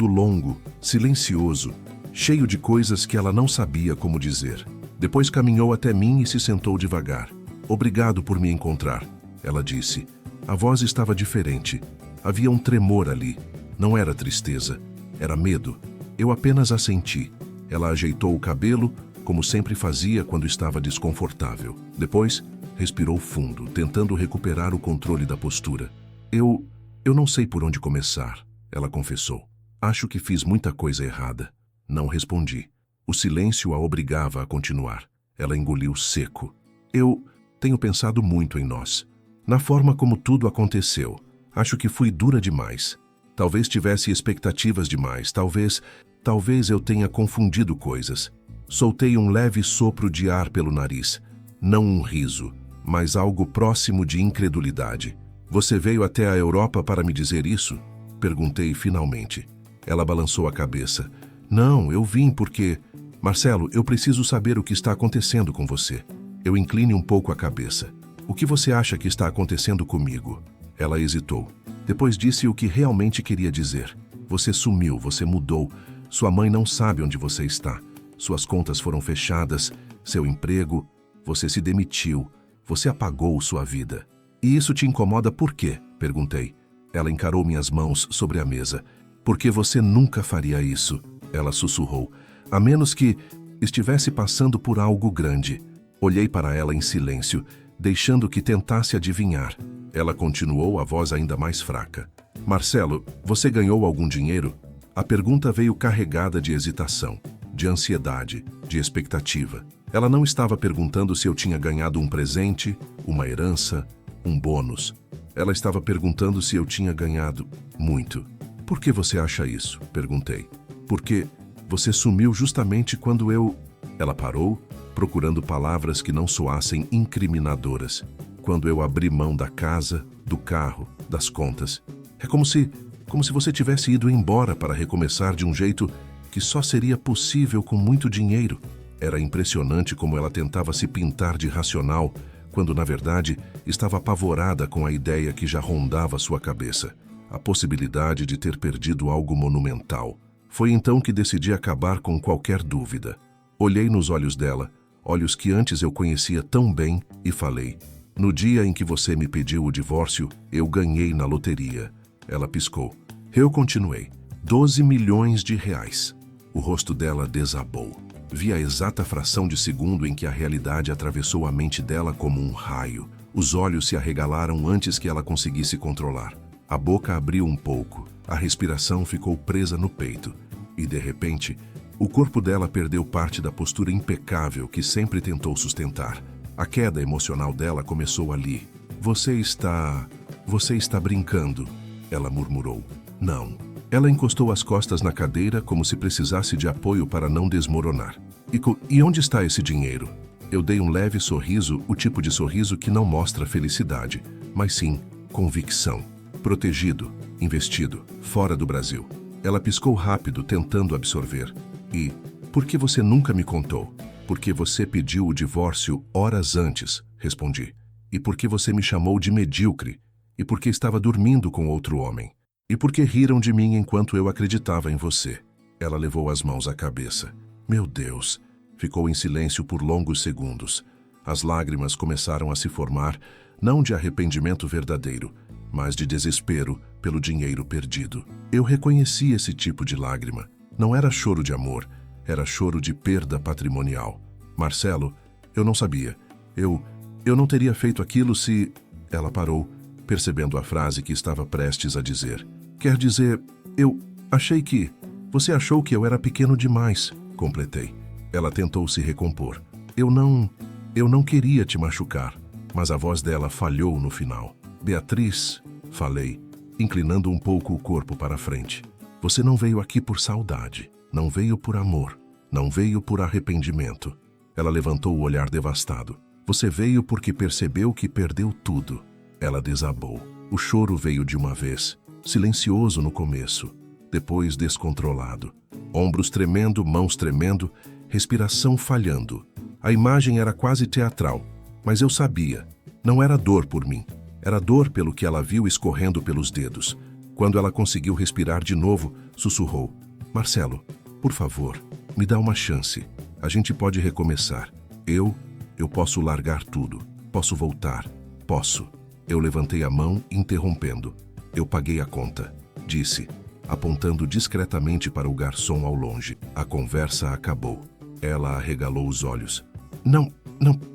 longo, silencioso, cheio de coisas que ela não sabia como dizer. Depois caminhou até mim e se sentou devagar. Obrigado por me encontrar, ela disse. A voz estava diferente. Havia um tremor ali. Não era tristeza, era medo. Eu apenas assenti. Ela ajeitou o cabelo, como sempre fazia quando estava desconfortável. Depois, respirou fundo, tentando recuperar o controle da postura. Eu não sei por onde começar, ela confessou. Acho que fiz muita coisa errada. Não respondi. O silêncio a obrigava a continuar. Ela engoliu seco. Eu tenho pensado muito em nós. Na forma como tudo aconteceu. Acho que fui dura demais. Talvez tivesse expectativas demais. Talvez eu tenha confundido coisas. Soltei um leve sopro de ar pelo nariz. Não um riso, mas algo próximo de incredulidade. Você veio até a Europa para me dizer isso? Perguntei finalmente. Ela balançou a cabeça. Não, eu vim porque... Marcelo, eu preciso saber o que está acontecendo com você. Eu incline um pouco a cabeça. O que você acha que está acontecendo comigo? Ela hesitou. Depois disse o que realmente queria dizer. Você sumiu, você mudou. Sua mãe não sabe onde você está. Suas contas foram fechadas, seu emprego, você se demitiu, você apagou sua vida. E isso te incomoda por quê? Perguntei. Ela encarou minhas mãos sobre a mesa. Porque você nunca faria isso, ela sussurrou. A menos que estivesse passando por algo grande. Olhei para ela em silêncio, deixando que tentasse adivinhar. Ela continuou, a voz ainda mais fraca. Marcelo, você ganhou algum dinheiro? A pergunta veio carregada de hesitação, de ansiedade, de expectativa. Ela não estava perguntando se eu tinha ganhado um presente, uma herança, um bônus. Ela estava perguntando se eu tinha ganhado muito. Por que você acha isso? Perguntei. Porque você sumiu justamente quando eu... Ela parou, procurando palavras que não soassem incriminadoras. Quando eu abri mão da casa, do carro, das contas. É como se você tivesse ido embora para recomeçar de um jeito que só seria possível com muito dinheiro. Era impressionante como ela tentava se pintar de racional, quando na verdade estava apavorada com a ideia que já rondava sua cabeça. A possibilidade de ter perdido algo monumental. Foi então que decidi acabar com qualquer dúvida. Olhei nos olhos dela, olhos que antes eu conhecia tão bem, e falei: no dia em que você me pediu o divórcio, eu ganhei na loteria. Ela piscou. Eu continuei. 12 milhões de reais. O rosto dela desabou. Vi a exata fração de segundo em que a realidade atravessou a mente dela como um raio. Os olhos se arregalaram antes que ela conseguisse controlar. A boca abriu um pouco. A respiração ficou presa no peito. E, de repente, o corpo dela perdeu parte da postura impecável que sempre tentou sustentar. A queda emocional dela começou ali. Você está brincando, ela murmurou. Não. Ela encostou as costas na cadeira como se precisasse de apoio para não desmoronar. E onde está esse dinheiro? Eu dei um leve sorriso, o tipo de sorriso que não mostra felicidade, mas sim convicção. Protegido, investido, fora do Brasil. Ela piscou rápido, tentando absorver. E, por que você nunca me contou? Porque você pediu o divórcio horas antes, respondi. E porque você me chamou de medíocre. E porque estava dormindo com outro homem. E porque riram de mim enquanto eu acreditava em você. Ela levou as mãos à cabeça. Meu Deus! Ficou em silêncio por longos segundos. As lágrimas começaram a se formar, não de arrependimento verdadeiro, mas de desespero pelo dinheiro perdido. Eu reconheci esse tipo de lágrima. Não era choro de amor, era choro de perda patrimonial. Marcelo, eu não sabia. Eu não teria feito aquilo se... Ela parou, percebendo a frase que estava prestes a dizer. Quer dizer, eu achei que... Você achou que eu era pequeno demais, completei. Ela tentou se recompor. Eu não queria te machucar, mas a voz dela falhou no final. Beatriz, falei, inclinando um pouco o corpo para a frente. Você não veio aqui por saudade, não veio por amor, não veio por arrependimento. Ela levantou o olhar devastado. Você veio porque percebeu que perdeu tudo. Ela desabou. O choro veio de uma vez, silencioso no começo, depois descontrolado. Ombros tremendo, mãos tremendo, respiração falhando. A imagem era quase teatral, mas eu sabia. Não era dor por mim, era dor pelo que ela viu escorrendo pelos dedos. Quando ela conseguiu respirar de novo, sussurrou. Marcelo, por favor, me dá uma chance. A gente pode recomeçar. Eu posso largar tudo. Posso voltar. Posso. Eu levantei a mão, interrompendo. Eu paguei a conta, disse, apontando discretamente para o garçom ao longe. A conversa acabou. Ela arregalou os olhos. Não,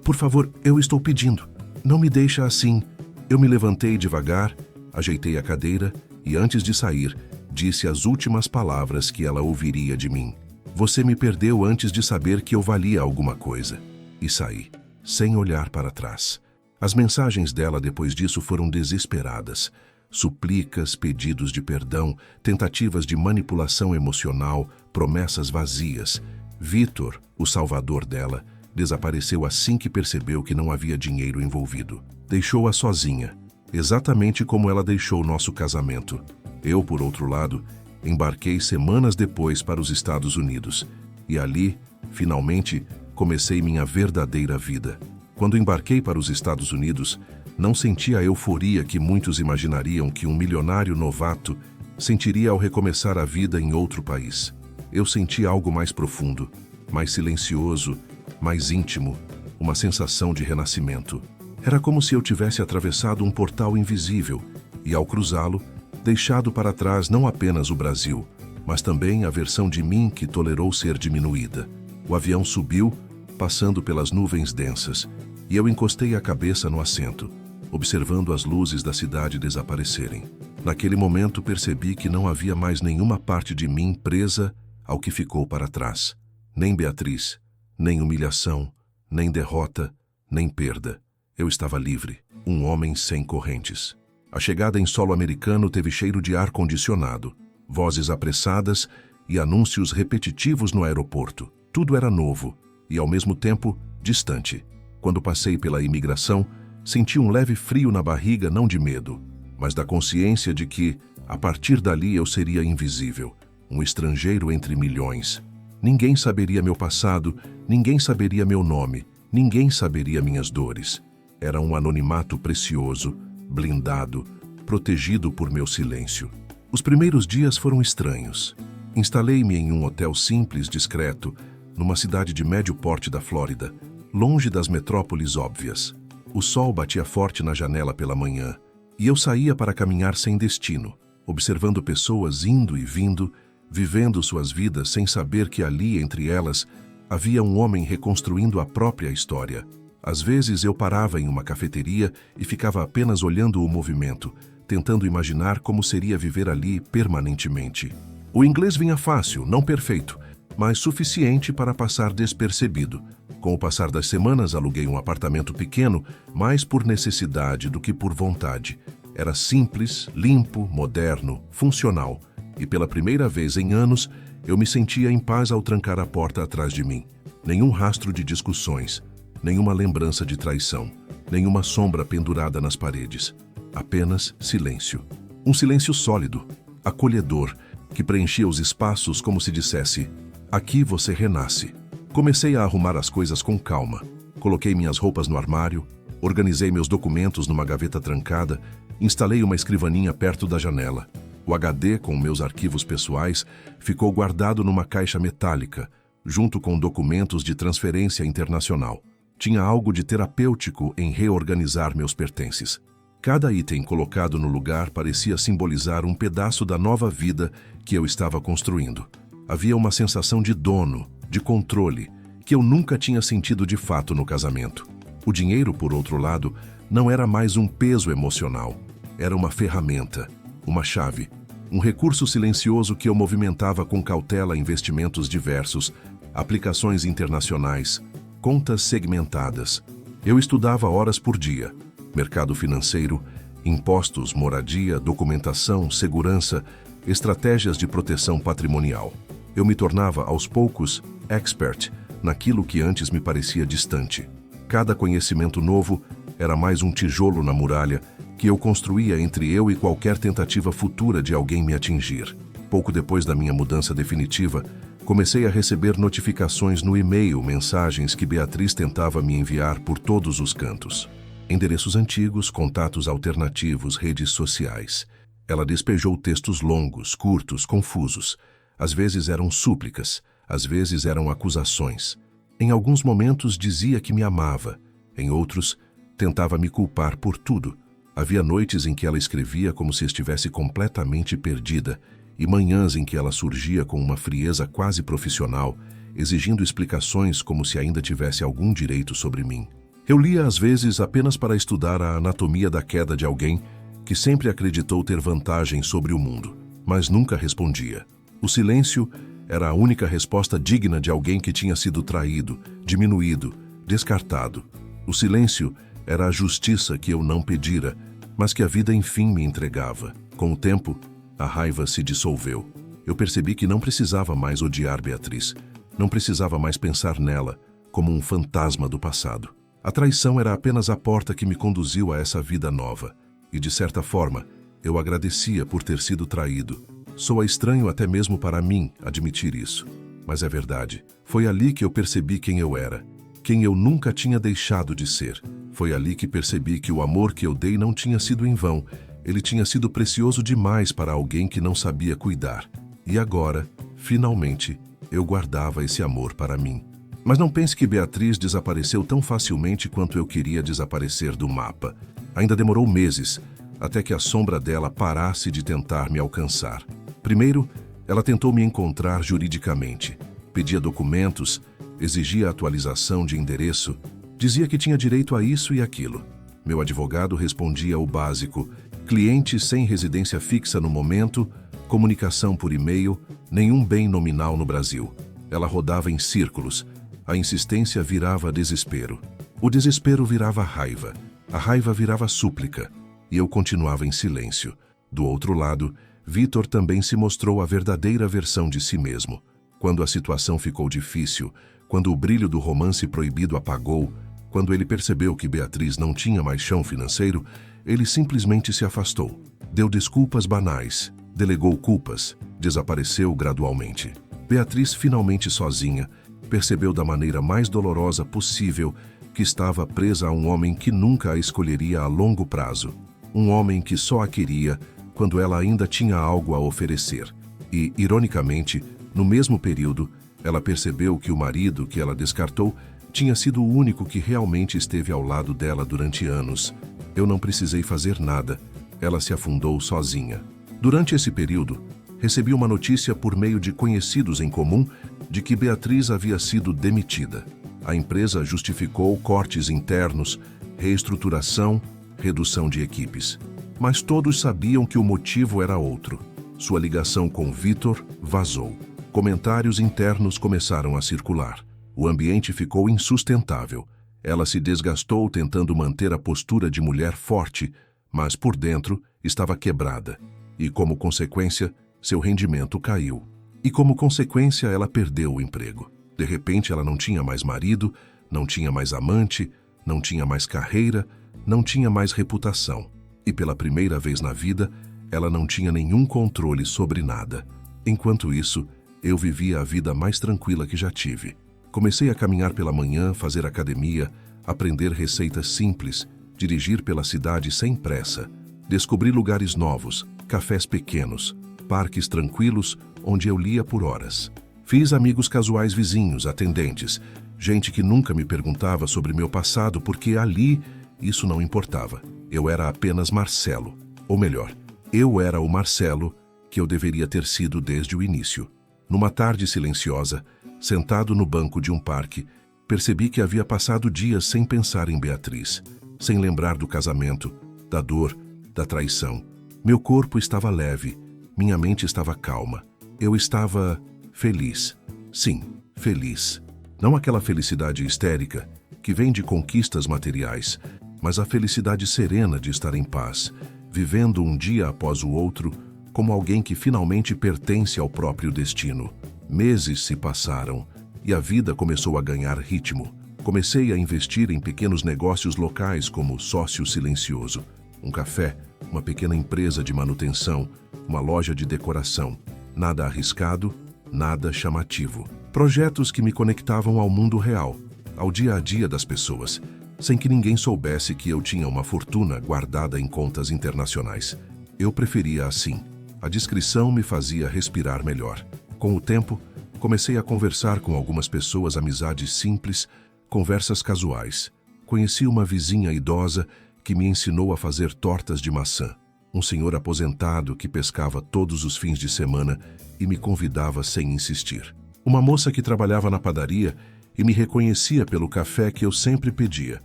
por favor, eu estou pedindo. Não me deixa assim. Eu me levantei devagar, ajeitei a cadeira e, antes de sair, disse as últimas palavras que ela ouviria de mim. Você me perdeu antes de saber que eu valia alguma coisa. E saí, sem olhar para trás. As mensagens dela depois disso foram desesperadas. Suplicas, pedidos de perdão, tentativas de manipulação emocional, promessas vazias. Vitor, o salvador dela, desapareceu assim que percebeu que não havia dinheiro envolvido. Deixou-a sozinha, exatamente como ela deixou nosso casamento. Eu, por outro lado, embarquei semanas depois para os Estados Unidos. E ali, finalmente, comecei minha verdadeira vida. Quando embarquei para os Estados Unidos, não senti a euforia que muitos imaginariam que um milionário novato sentiria ao recomeçar a vida em outro país. Eu senti algo mais profundo, mais silencioso, mais íntimo, uma sensação de renascimento. Era como se eu tivesse atravessado um portal invisível e, ao cruzá-lo, deixado para trás não apenas o Brasil, mas também a versão de mim que tolerou ser diminuída. O avião subiu, passando pelas nuvens densas, e eu encostei a cabeça no assento, observando as luzes da cidade desaparecerem. Naquele momento percebi que não havia mais nenhuma parte de mim presa ao que ficou para trás. Nem Beatriz, nem humilhação, nem derrota, nem perda. Eu estava livre, um homem sem correntes. A chegada em solo americano teve cheiro de ar-condicionado, vozes apressadas e anúncios repetitivos no aeroporto. Tudo era novo e, ao mesmo tempo, distante. Quando passei pela imigração, senti um leve frio na barriga, não de medo, mas da consciência de que, a partir dali, eu seria invisível, um estrangeiro entre milhões. Ninguém saberia meu passado, ninguém saberia meu nome, ninguém saberia minhas dores. Era um anonimato precioso, blindado, protegido por meu silêncio. Os primeiros dias foram estranhos. Instalei-me em um hotel simples, discreto, numa cidade de médio porte da Flórida, longe das metrópoles óbvias. O sol batia forte na janela pela manhã, e eu saía para caminhar sem destino, observando pessoas indo e vindo, vivendo suas vidas sem saber que ali, entre elas, havia um homem reconstruindo a própria história. Às vezes eu parava em uma cafeteria e ficava apenas olhando o movimento, tentando imaginar como seria viver ali permanentemente. O inglês vinha fácil, não perfeito, mas suficiente para passar despercebido. Com o passar das semanas, aluguei um apartamento pequeno, mais por necessidade do que por vontade. Era simples, limpo, moderno, funcional, e pela primeira vez em anos, eu me sentia em paz ao trancar a porta atrás de mim. Nenhum rastro de discussões, nenhuma lembrança de traição, nenhuma sombra pendurada nas paredes. Apenas silêncio. Um silêncio sólido, acolhedor, que preenchia os espaços como se dissesse: aqui você renasce. Comecei a arrumar as coisas com calma. Coloquei minhas roupas no armário, organizei meus documentos numa gaveta trancada, instalei uma escrivaninha perto da janela. O HD com meus arquivos pessoais ficou guardado numa caixa metálica, junto com documentos de transferência internacional. Tinha algo de terapêutico em reorganizar meus pertences. Cada item colocado no lugar parecia simbolizar um pedaço da nova vida que eu estava construindo. Havia uma sensação de dono, de controle, que eu nunca tinha sentido de fato no casamento. O dinheiro, por outro lado, não era mais um peso emocional. Era uma ferramenta, uma chave, um recurso silencioso que eu movimentava com cautela em investimentos diversos, aplicações internacionais, contas segmentadas. Eu estudava horas por dia. Mercado financeiro, impostos, moradia, documentação, segurança, estratégias de proteção patrimonial. Eu me tornava, aos poucos, expert naquilo que antes me parecia distante. Cada conhecimento novo era mais um tijolo na muralha que eu construía entre eu e qualquer tentativa futura de alguém me atingir. Pouco depois da minha mudança definitiva, comecei a receber notificações no e-mail, mensagens que Beatriz tentava me enviar por todos os cantos. Endereços antigos, contatos alternativos, redes sociais. Ela despejou textos longos, curtos, confusos. Às vezes eram súplicas, às vezes eram acusações. Em alguns momentos dizia que me amava, em outros tentava me culpar por tudo. Havia noites em que ela escrevia como se estivesse completamente perdida e manhãs em que ela surgia com uma frieza quase profissional, exigindo explicações como se ainda tivesse algum direito sobre mim. Eu lia às vezes apenas para estudar a anatomia da queda de alguém que sempre acreditou ter vantagem sobre o mundo, mas nunca respondia. O silêncio era a única resposta digna de alguém que tinha sido traído, diminuído, descartado. O silêncio era a justiça que eu não pedira, mas que a vida enfim me entregava. Com o tempo, a raiva se dissolveu. Eu percebi que não precisava mais odiar Beatriz, não precisava mais pensar nela como um fantasma do passado. A traição era apenas a porta que me conduziu a essa vida nova, e de certa forma, eu agradecia por ter sido traído. Soa estranho até mesmo para mim admitir isso, mas é verdade. Foi ali que eu percebi quem eu era, quem eu nunca tinha deixado de ser. Foi ali que percebi que o amor que eu dei não tinha sido em vão, ele tinha sido precioso demais para alguém que não sabia cuidar. E agora, finalmente, eu guardava esse amor para mim. Mas não pense que Beatriz desapareceu tão facilmente quanto eu queria desaparecer do mapa. Ainda demorou meses, até que a sombra dela parasse de tentar me alcançar. Primeiro, ela tentou me encontrar juridicamente. Pedia documentos, exigia atualização de endereço, dizia que tinha direito a isso e aquilo. Meu advogado respondia o básico: cliente sem residência fixa no momento, comunicação por e-mail, nenhum bem nominal no Brasil. Ela rodava em círculos. A insistência virava desespero. O desespero virava raiva. A raiva virava súplica. E eu continuava em silêncio. Do outro lado, Vitor também se mostrou a verdadeira versão de si mesmo. Quando a situação ficou difícil, quando o brilho do romance proibido apagou, quando ele percebeu que Beatriz não tinha mais chão financeiro, ele simplesmente se afastou. Deu desculpas banais, delegou culpas, desapareceu gradualmente. Beatriz, finalmente sozinha, percebeu da maneira mais dolorosa possível que estava presa a um homem que nunca a escolheria a longo prazo. Um homem que só a queria quando ela ainda tinha algo a oferecer. E, ironicamente, no mesmo período, ela percebeu que o marido que ela descartou tinha sido o único que realmente esteve ao lado dela durante anos. Eu não precisei fazer nada. Ela se afundou sozinha. Durante esse período, recebi uma notícia por meio de conhecidos em comum de que Beatriz havia sido demitida. A empresa justificou cortes internos, reestruturação, redução de equipes. Mas todos sabiam que o motivo era outro. Sua ligação com Vitor vazou. Comentários internos começaram a circular. O ambiente ficou insustentável. Ela se desgastou tentando manter a postura de mulher forte, mas por dentro estava quebrada. E como consequência, seu rendimento caiu. E como consequência, ela perdeu o emprego. De repente, ela não tinha mais marido, não tinha mais amante, não tinha mais carreira, não tinha mais reputação. E pela primeira vez na vida, ela não tinha nenhum controle sobre nada. Enquanto isso, eu vivia a vida mais tranquila que já tive. Comecei a caminhar pela manhã, fazer academia, aprender receitas simples, dirigir pela cidade sem pressa, descobrir lugares novos, cafés pequenos, parques tranquilos onde eu lia por horas. Fiz amigos casuais vizinhos, atendentes, Gente que nunca me perguntava sobre meu passado porque ali isso não importava. Eu era apenas Marcelo. Ou melhor, eu era o Marcelo que eu deveria ter sido desde o início. Numa tarde silenciosa, sentado no banco de um parque, percebi que havia passado dias sem pensar em Beatriz, sem lembrar do casamento, da dor, da traição. Meu corpo estava leve, minha mente estava calma. Eu estava feliz. Sim, feliz. Não aquela felicidade histérica que vem de conquistas materiais, mas a felicidade serena de estar em paz, vivendo um dia após o outro, como alguém que finalmente pertence ao próprio destino. Meses se passaram e a vida começou a ganhar ritmo. Comecei a investir em pequenos negócios locais como sócio silencioso, um café, uma pequena empresa de manutenção, uma loja de decoração. Nada arriscado, nada chamativo. Projetos que me conectavam ao mundo real, ao dia a dia das pessoas, sem que ninguém soubesse que eu tinha uma fortuna guardada em contas internacionais. Eu preferia assim. A discrição me fazia respirar melhor. Com o tempo, comecei a conversar com algumas pessoas, amizades simples, conversas casuais. Conheci uma vizinha idosa que me ensinou a fazer tortas de maçã. Um senhor aposentado que pescava todos os fins de semana e me convidava sem insistir. Uma moça que trabalhava na padaria e me reconhecia pelo café que eu sempre pedia,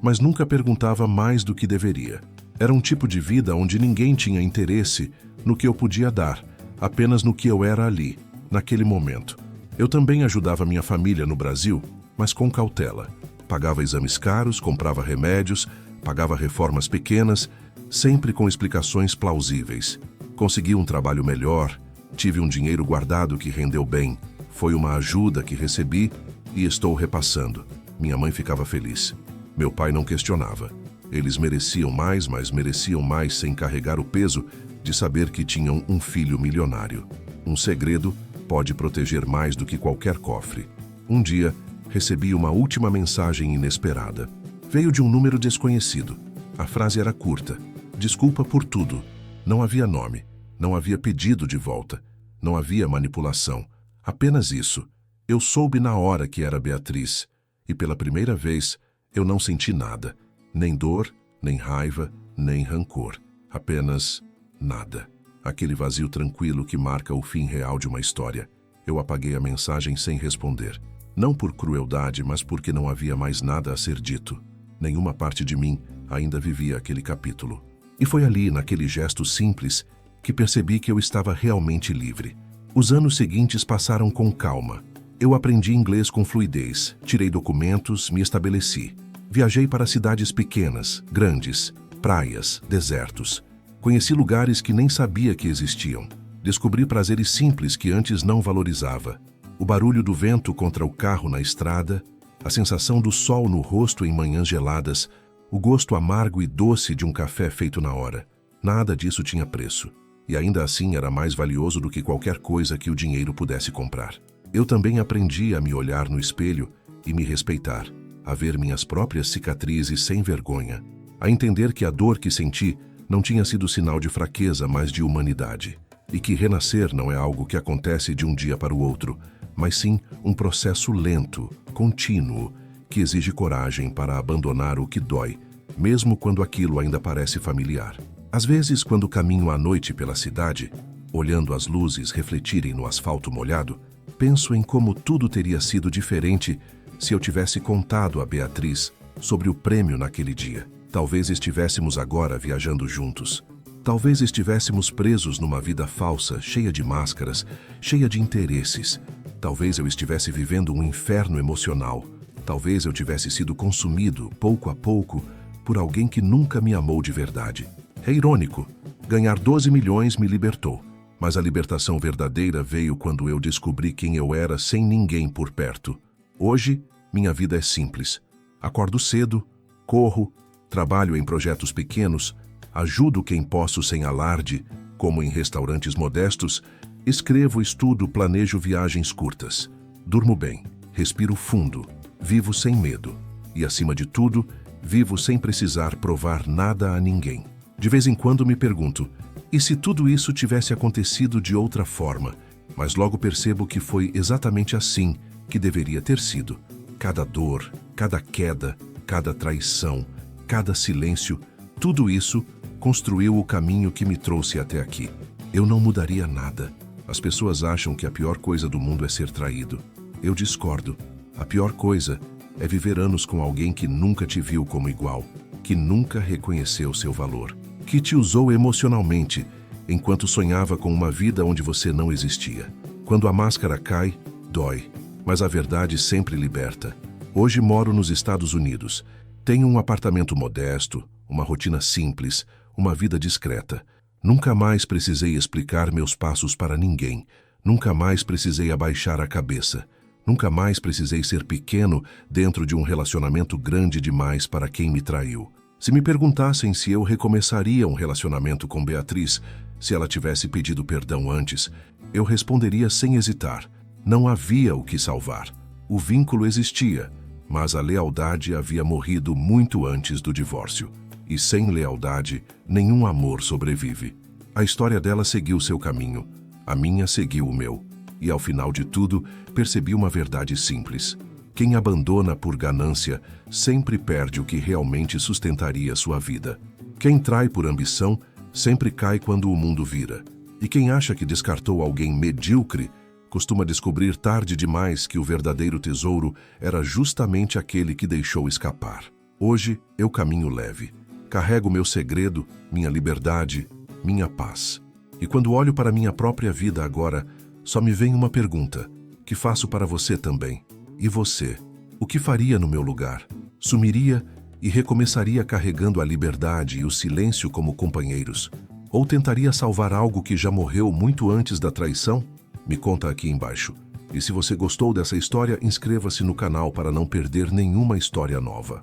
mas nunca perguntava mais do que deveria. Era um tipo de vida onde ninguém tinha interesse no que eu podia dar, apenas no que eu era ali, naquele momento. Eu também ajudava minha família no Brasil, mas com cautela. Pagava exames caros, comprava remédios, pagava reformas pequenas, sempre com explicações plausíveis. Consegui um trabalho melhor, tive um dinheiro guardado que rendeu bem. Foi uma ajuda que recebi e estou repassando. Minha mãe ficava feliz. Meu pai não questionava. Eles mereciam mais, mas mereciam mais sem carregar o peso de saber que tinham um filho milionário. Um segredo pode proteger mais do que qualquer cofre. Um dia, recebi uma última mensagem inesperada. Veio de um número desconhecido. A frase era curta. Desculpa por tudo. Não havia nome. Não havia pedido de volta. Não havia manipulação. Apenas isso. Eu soube na hora que era Beatriz. E pela primeira vez, eu não senti nada. Nem dor, nem raiva, nem rancor. Apenas nada. Aquele vazio tranquilo que marca o fim real de uma história. Eu apaguei a mensagem sem responder. Não por crueldade, mas porque não havia mais nada a ser dito. Nenhuma parte de mim ainda vivia aquele capítulo. E foi ali, naquele gesto simples, que percebi que eu estava realmente livre. Os anos seguintes passaram com calma. Eu aprendi inglês com fluidez, tirei documentos, me estabeleci. Viajei para cidades pequenas, grandes, praias, desertos. Conheci lugares que nem sabia que existiam. Descobri prazeres simples que antes não valorizava. O barulho do vento contra o carro na estrada, a sensação do sol no rosto em manhãs geladas, o gosto amargo e doce de um café feito na hora. Nada disso tinha preço. E ainda assim era mais valioso do que qualquer coisa que o dinheiro pudesse comprar. Eu também aprendi a me olhar no espelho e me respeitar, a ver minhas próprias cicatrizes sem vergonha, a entender que a dor que senti não tinha sido sinal de fraqueza, mas de humanidade, e que renascer não é algo que acontece de um dia para o outro, mas sim um processo lento, contínuo, que exige coragem para abandonar o que dói, mesmo quando aquilo ainda parece familiar. Às vezes, quando caminho à noite pela cidade, olhando as luzes refletirem no asfalto molhado, penso em como tudo teria sido diferente se eu tivesse contado a Beatriz sobre o prêmio naquele dia. Talvez estivéssemos agora viajando juntos. Talvez estivéssemos presos numa vida falsa, cheia de máscaras, cheia de interesses. Talvez eu estivesse vivendo um inferno emocional. Talvez eu tivesse sido consumido, pouco a pouco, por alguém que nunca me amou de verdade. É irônico. Ganhar 12 milhões me libertou. Mas a libertação verdadeira veio quando eu descobri quem eu era sem ninguém por perto. Hoje, minha vida é simples. Acordo cedo, corro, trabalho em projetos pequenos, ajudo quem posso sem alarde, como em restaurantes modestos, escrevo, estudo, planejo viagens curtas. Durmo bem, respiro fundo, vivo sem medo. E, acima de tudo, vivo sem precisar provar nada a ninguém. De vez em quando me pergunto, e se tudo isso tivesse acontecido de outra forma? Mas logo percebo que foi exatamente assim que deveria ter sido. Cada dor, cada queda, cada traição, cada silêncio, tudo isso construiu o caminho que me trouxe até aqui. Eu não mudaria nada. As pessoas acham que a pior coisa do mundo é ser traído. Eu discordo. A pior coisa é viver anos com alguém que nunca te viu como igual, que nunca reconheceu seu valor, que te usou emocionalmente enquanto sonhava com uma vida onde você não existia. Quando a máscara cai, dói, mas a verdade sempre liberta. Hoje moro nos Estados Unidos. Tenho um apartamento modesto, uma rotina simples, uma vida discreta. Nunca mais precisei explicar meus passos para ninguém. Nunca mais precisei abaixar a cabeça. Nunca mais precisei ser pequeno dentro de um relacionamento grande demais para quem me traiu. Se me perguntassem se eu recomeçaria um relacionamento com Beatriz, se ela tivesse pedido perdão antes, eu responderia sem hesitar. Não havia o que salvar. O vínculo existia, mas a lealdade havia morrido muito antes do divórcio. E sem lealdade, nenhum amor sobrevive. A história dela seguiu seu caminho, a minha seguiu o meu. E ao final de tudo, percebi uma verdade simples. Quem abandona por ganância sempre perde o que realmente sustentaria sua vida. Quem trai por ambição sempre cai quando o mundo vira. E quem acha que descartou alguém medíocre costuma descobrir tarde demais que o verdadeiro tesouro era justamente aquele que deixou escapar. Hoje eu caminho leve. Carrego meu segredo, minha liberdade, minha paz. E quando olho para minha própria vida agora, só me vem uma pergunta, que faço para você também. E você? O que faria no meu lugar? Sumiria e recomeçaria carregando a liberdade e o silêncio como companheiros? Ou tentaria salvar algo que já morreu muito antes da traição? Me conta aqui embaixo. E se você gostou dessa história, inscreva-se no canal para não perder nenhuma história nova.